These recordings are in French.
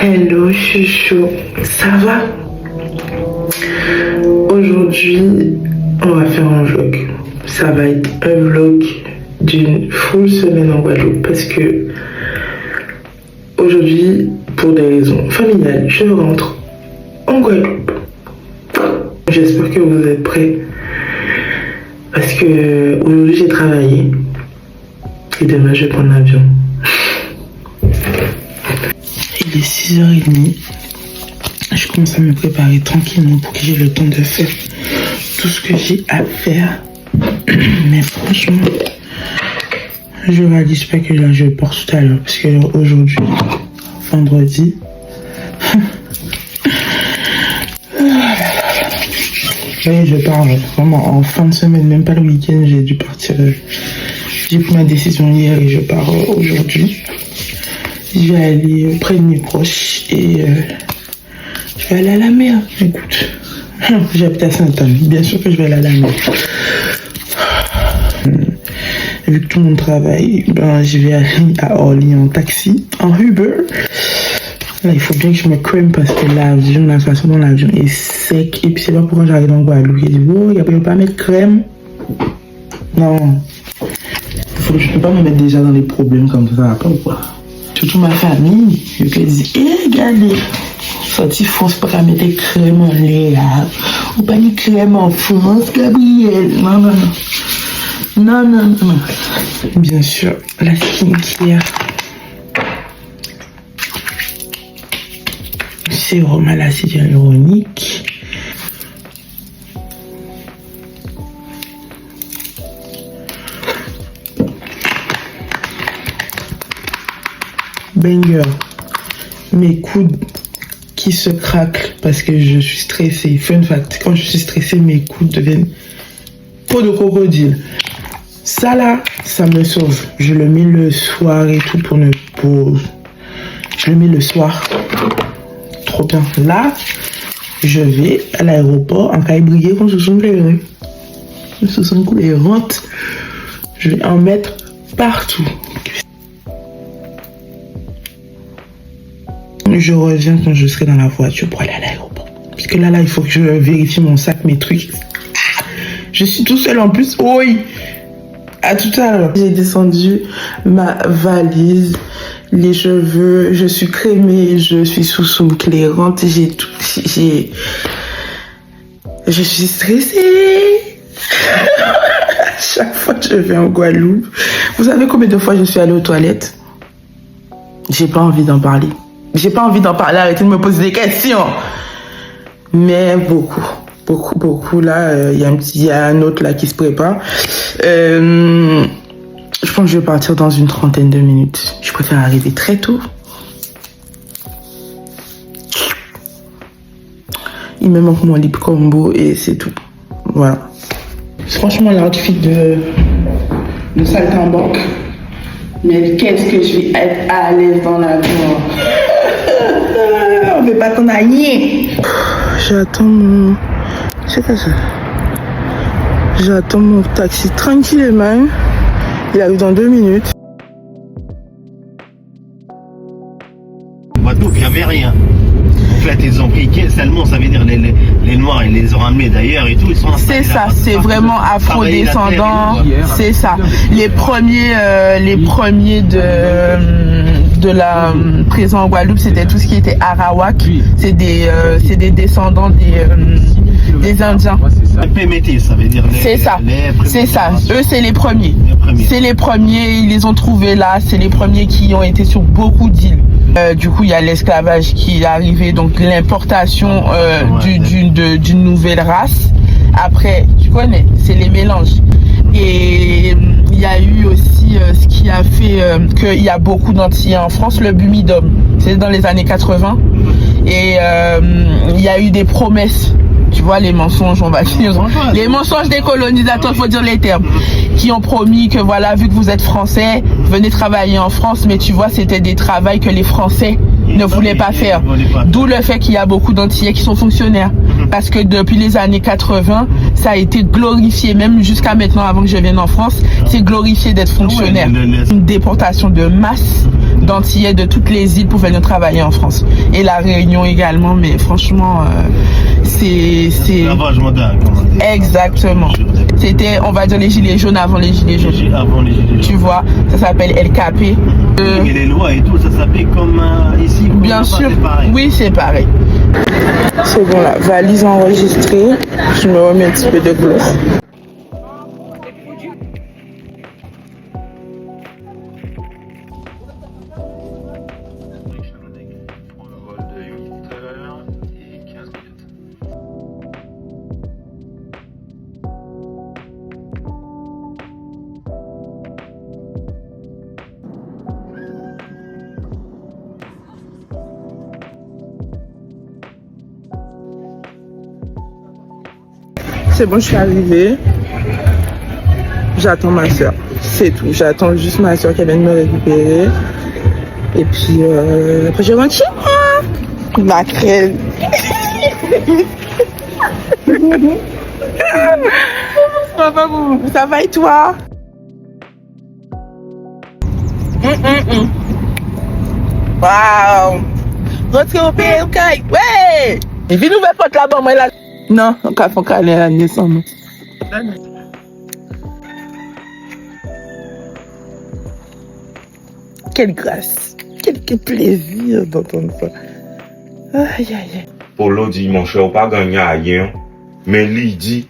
Hello chouchou, ça va? Aujourd'hui, on va faire un vlog. Ça va être un vlog d'une full semaine en Guadeloupe parce que aujourd'hui, pour des raisons familiales, je rentre en Guadeloupe. J'espère que vous êtes prêts parce que aujourd'hui j'ai travaillé et demain je vais prendre l'avion. Il est 6h30. Je commence à me préparer tranquillement pour que j'ai le temps de faire tout ce que j'ai à faire. Mais franchement, je réalise pas que là je pars tout à l'heure parce que aujourd'hui, vendredi, je pars vraiment en fin de semaine, même pas le week-end. J'ai dû partir. J'ai pris ma décision hier et je pars aujourd'hui. Je vais aller auprès de mes proches et je vais aller à la mer. Écoute, j'habite à Sainte-Anne. Bien sûr que je vais aller à la mer. Vu que tout le monde travaille, ben, je vais aller à Orly en taxi, en Uber. Là, il faut bien que je me crème parce que l'avion, la façon dont l'avion est sec. Et puis, c'est pas pourquoi j'arrive en Guadeloupe. J'ai dit, oh, il n'y a pas mettre crème. Non. Je peux pas me mettre déjà dans les problèmes comme ça, pas ou quoi. Surtout ma famille, je peux dire, regardez, sorti force pas mettre des crèmes en l'air, ou pas ni crème en France, Gabriel. Non, non, non. Non, non, non. Bien sûr, la skincare. Sérum à l'acide hyaluronique. Banger, mes coudes qui se craquent parce que je suis stressée. Fun fact, quand je suis stressée, mes coudes deviennent peau de crocodile. Ça là, ça me sauve. Je le mets le soir et tout je le mets le soir. Trop bien. Là, je vais à l'aéroport en caille-briguer quand je suis coulérée. Je suis coulérante. Je vais en mettre partout. Je reviens quand je serai dans la voiture pour aller à l'aéroport. Parce que là, il faut que je vérifie mon sac, mes trucs. Je suis tout seul en plus. Oui. À tout à l'heure. J'ai descendu ma valise, les cheveux, je suis crémée, je suis sous clairante, j'ai tout. Je suis stressée. À chaque fois que je vais en Guadeloupe. Vous savez combien de fois je suis allée aux toilettes? J'ai pas envie d'en parler. J'ai pas envie d'en parler, arrêtez de me poser des questions. Mais beaucoup. Là, il y a un autre là qui se prépare. Je pense que je vais partir dans une 30aine de minutes. Je préfère arriver très tôt. Il me manque mon lip combo et c'est tout. Voilà. Franchement, l'outfit de saltimbanque. Mais qu'est-ce que je vais être à l'aise dans l'avion. On ne veut pas t'en aller. J'attends mon... C'est quoi ça? J'attends mon taxi tranquillement. Il arrive dans 2 minutes. Guadeloupe, il n'y avait rien. En fait, ils ont pris seulement, ça veut dire les Noirs, ils les ont ramenés d'ailleurs et tout. C'est ça, c'est vraiment afro-descendant. C'est ça. Les premiers de la présence en Guadeloupe, c'était tout ce qui était Arawak. C'est des descendants des Indiens. PMT, ça veut dire c'est ça. Eux, c'est les premiers. C'est les premiers, ils les ont trouvés là. C'est les premiers qui ont été sur beaucoup d'îles. Du coup, il y a l'esclavage qui est arrivé, donc l'importation d'une nouvelle race. Après, tu connais, c'est les mélanges. Et il y a eu aussi ce qui a fait qu'il y a beaucoup d'Antillais en France, le bumidum. C'est dans les années 80. Et il y a eu des promesses. Tu vois, les mensonges, on va dire. Les mensonges des colonisateurs, il faut dire les termes. Qui ont promis que voilà, vu que vous êtes français, venez travailler en France. Mais tu vois, c'était des travails que les Français ne voulaient pas faire. D'où le fait qu'il y a beaucoup d'Antillais qui sont fonctionnaires. Parce que depuis les années 80, ça a été glorifié, même jusqu'à maintenant, avant que je vienne en France, c'est glorifié d'être fonctionnaire. Une déportation de masse d'Antillais de toutes les îles pour venir travailler en France. Et la Réunion également, mais franchement, c'est... Lavage moderne. Exactement. C'était, on va dire, les gilets jaunes avant les gilets jaunes. Avant les gilets jaunes. Tu vois, ça s'appelle LKP. Et les lois et tout, ça s'applique comme ici. Bien sûr, oui, c'est pareil. C'est bon, la valise enregistrée. Je me remets un petit peu de gloss. C'est bon, je suis arrivée. J'attends ma soeur. C'est tout. J'attends juste ma soeur qui vient de me récupérer. Et puis, après, je rentre chez moi. Ma crème. Ça va et toi? Waouh! Rentrez au pays, ok? Ouais! Et viens nous faire porte là-bas, moi là. Non, on va faire aller à la naissance. Quelle grâce, quel plaisir d'entendre ça. Aïe, aïe, aïe. Polo dit, mon cher, pas gagné à rien. Mais lui dit,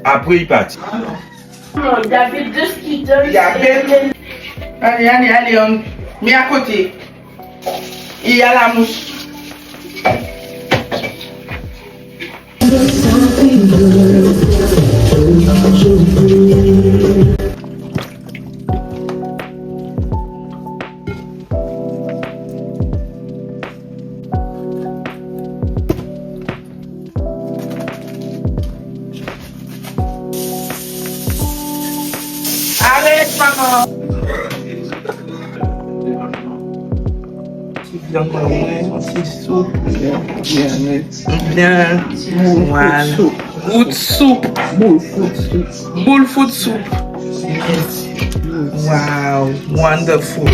après il partit. Il y avait deux skittles. Il y avait... Allez, on met à côté. Il y a la mouche. Arrête, maman. C'est souple. Bien. Voilà. Foot soup. Boule foot soup. Wow, wonderful.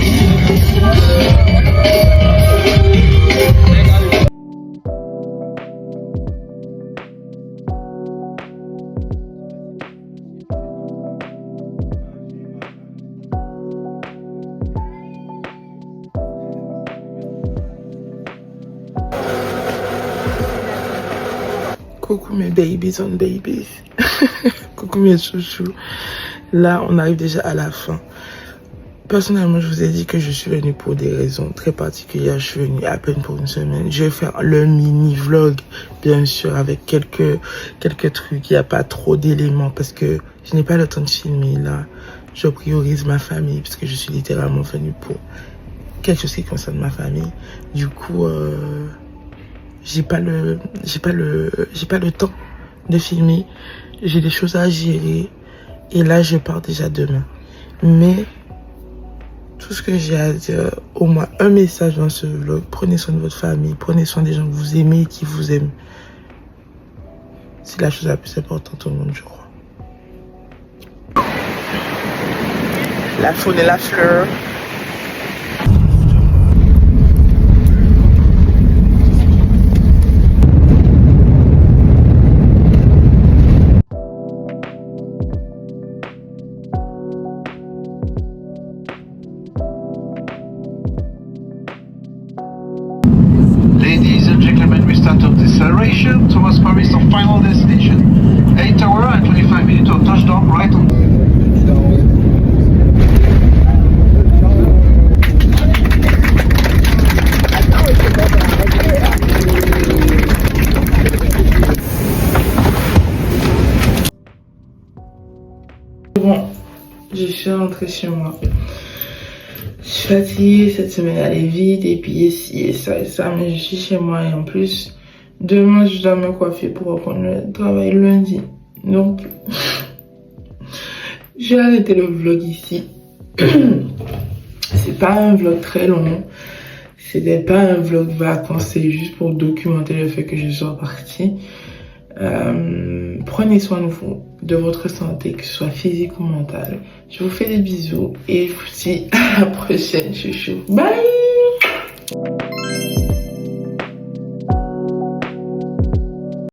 Coucou mes babies on babies. Coucou mes chouchous. Là, on arrive déjà à la fin. Personnellement, je vous ai dit que je suis venue pour des raisons très particulières. Je suis venue à peine pour une semaine. Je vais faire le mini vlog, bien sûr, avec quelques trucs. Il n'y a pas trop d'éléments parce que je n'ai pas le temps de filmer là. Je priorise ma famille parce que je suis littéralement venue pour quelque chose qui concerne ma famille. Du coup, j'ai pas le temps de filmer. J'ai des choses à gérer et là je pars déjà demain. Mais tout ce que j'ai à dire, au moins un message dans ce vlog: prenez soin de votre famille, prenez soin des gens que vous aimez et qui vous aiment. C'est la chose la plus importante au monde, je crois. La faune et la fleur. Ladies and gentlemen, we start up deceleration towards Paris, our final destination. 8 hours and 25 minutes of touchdown right on. Bon, je suis rentrée chez moi. Je suis fatiguée, cette semaine allait vite, et puis ici et ça, mais je suis chez moi et en plus, demain je dois me coiffer pour reprendre le travail lundi. Donc, je vais arrêter le vlog ici. C'est pas un vlog très long, C'était pas un vlog vacances, c'est juste pour documenter le fait que je sois partie. Prenez soin de votre santé, que ce soit physique ou mentale. Je vous fais des bisous et je vous dis à la prochaine, chouchou. Bye!